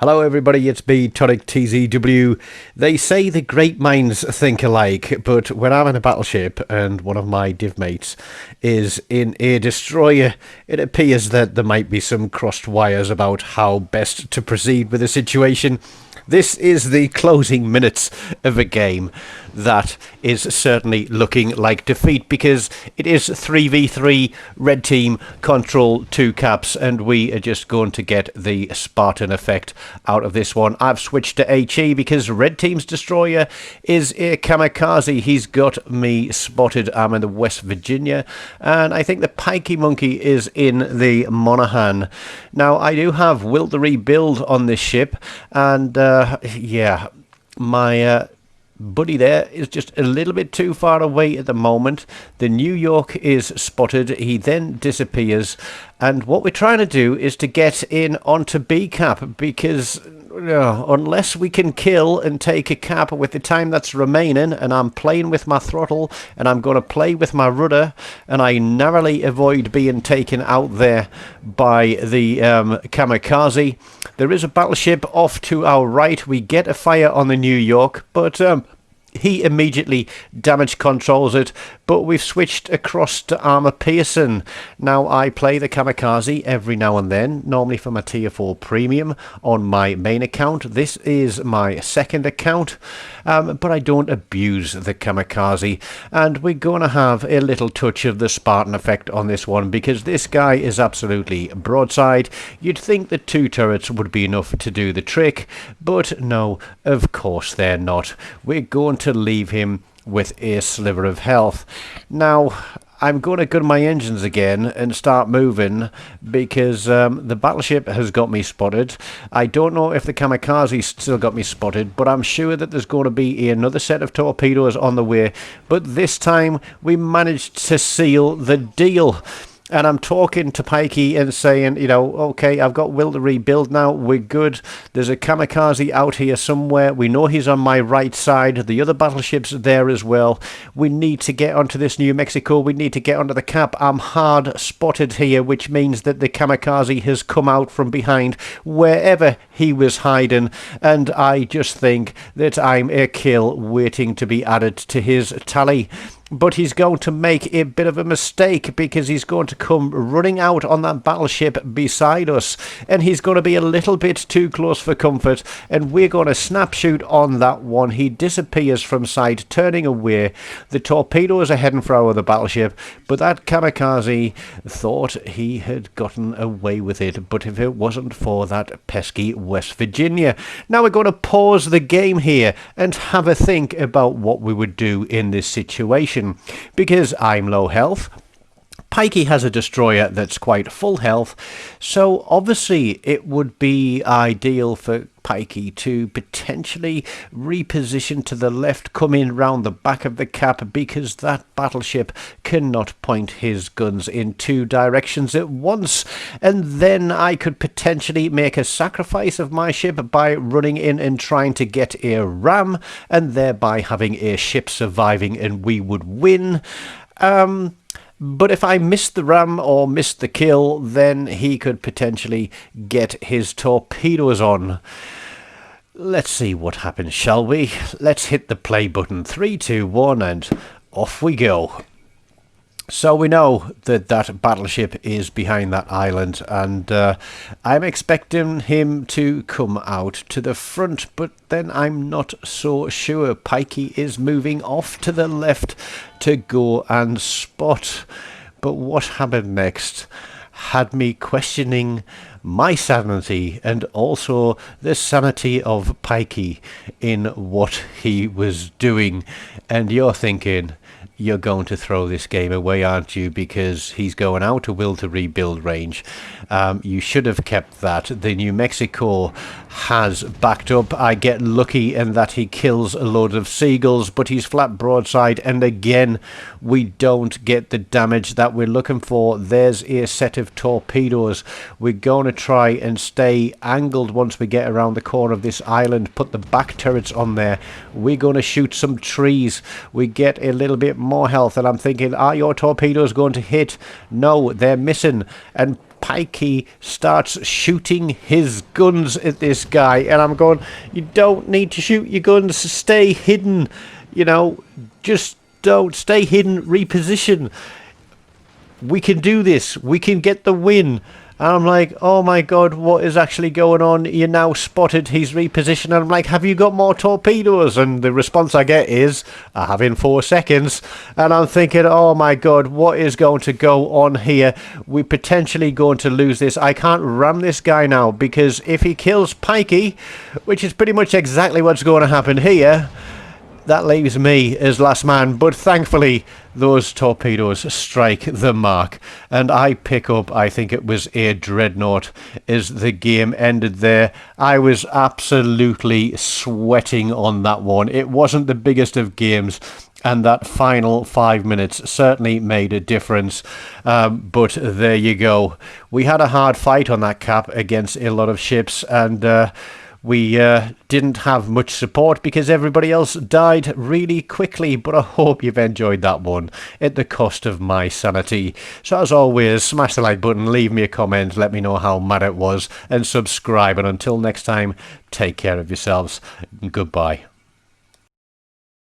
Hello everybody, it's me, TONIK TZW. They say the great minds think alike, but when I'm in a battleship and one of my div mates is in a destroyer, it appears that there might be some crossed wires about how best to proceed with the situation. This is the closing minutes of a game that is certainly looking like defeat because it is 3v3, red team, control 2 caps, and we are just going to get the Spartan effect out of this one. I've switched to HE because red team's destroyer is a kamikaze. He's got me spotted. I'm in the West Virginia, and I think the Pikey Monkey is in the Monaghan. Now, I do have Will to Rebuild on this ship, and yeah, my buddy there is just a little bit too far away at the moment. The New York is spotted. He then disappears, and what we're trying to do is to get in onto B cap because unless we can kill and take a cap with the time that's remaining, and I'm playing with my throttle and I'm going to play with my rudder, and I narrowly avoid being taken out there by the kamikaze. There is a battleship off to our right. We get a fire on the New York, but he immediately damage controls it, but we've switched across to Armor Pearson. Now, I play the Kamikaze every now and then, normally for my Tier 4 Premium on my main account. This is my second account, but I don't abuse the Kamikaze, and we're going to have a little touch of the Spartan effect on this one, because this guy is absolutely broadside. You'd think that 2 turrets would be enough to do the trick, but no, of course they're not. We're going to leave him with a sliver of health. Now, I'm going to gun my engines again and start moving because the battleship has got me spotted. I don't know if the kamikaze still got me spotted, but I'm sure that there's going to be another set of torpedoes on the way. But this time we managed to seal the deal. And I'm talking to Pikey and saying, you know, okay, I've got Will to Rebuild now. We're good. There's a kamikaze out here somewhere. We know he's on my right side. The other battleship's there as well. We need to get onto this New Mexico. We need to get onto the cap. I'm hard spotted here, which means that the kamikaze has come out from behind wherever he was hiding. And I just think that I'm a kill waiting to be added to his tally. But he's going to make a bit of a mistake because he's going to come running out on that battleship beside us, and he's going to be a little bit too close for comfort, and we're going to snap shoot on that one. He disappears from sight, turning away. The torpedoes are heading for our other battleship, but that kamikaze thought he had gotten away with it, but if it wasn't for that pesky West Virginia. Now we're going to pause the game here and have a think about what we would do in this situation. Because I'm low health, Pikey has a destroyer that's quite full health, so obviously it would be ideal for Pikey to potentially reposition to the left, come in round the back of the cap, because that battleship cannot point his guns in 2 directions at once. And then I could potentially make a sacrifice of my ship by running in and trying to get a ram, and thereby having a ship surviving, and we would win. But if I missed the ram or missed the kill, then he could potentially get his torpedoes on. Let's see what happens, shall we? Let's hit the play button. 3, 2, 1, and off we go. So we know that that battleship is behind that island, and I'm expecting him to come out to the front, but then I'm not so sure. Pikey is moving off to the left to go and spot. But what happened next had me questioning my sanity and also the sanity of Pikey in what he was doing. And you're thinking, you're going to throw this game away, aren't you? Because he's going out to Will to Rebuild range. You should have kept that. The New Mexico has backed up. I get lucky in that he kills a load of seagulls, but he's flat broadside, and again we don't get the damage that we're looking for. There's a set of torpedoes. We're going to try and stay angled once we get around the corner of this island, put the back turrets on there. We're going to shoot some trees. We get a little bit more health, and I'm thinking, are your torpedoes going to hit? No, they're missing. And Pikey starts shooting his guns at this guy, and I'm going, you don't need to shoot your guns, stay hidden, you know, just don't, stay hidden, reposition. We can do this, we can get the win. And I'm like, oh my god, what is actually going on? You're now spotted, he's repositioned. And I'm like, have you got more torpedoes? And the response I get is, I have in 4 seconds. And I'm thinking, oh my god, what is going to go on here? We're potentially going to lose this. I can't ram this guy now, because if he kills Pikey, which is pretty much exactly what's going to happen here, that leaves me as last man, but thankfully those torpedoes strike the mark and I pick up, I think it was a dreadnought as the game ended there. I was absolutely sweating on that one. It wasn't the biggest of games, and that final 5 minutes certainly made a difference. But there you go. We had a hard fight on that cap against a lot of ships, and we didn't have much support because everybody else died really quickly, but I hope you've enjoyed that one at the cost of my sanity. So as always, smash the like button, leave me a comment, let me know how mad it was, and subscribe. And until next time, take care of yourselves. Goodbye.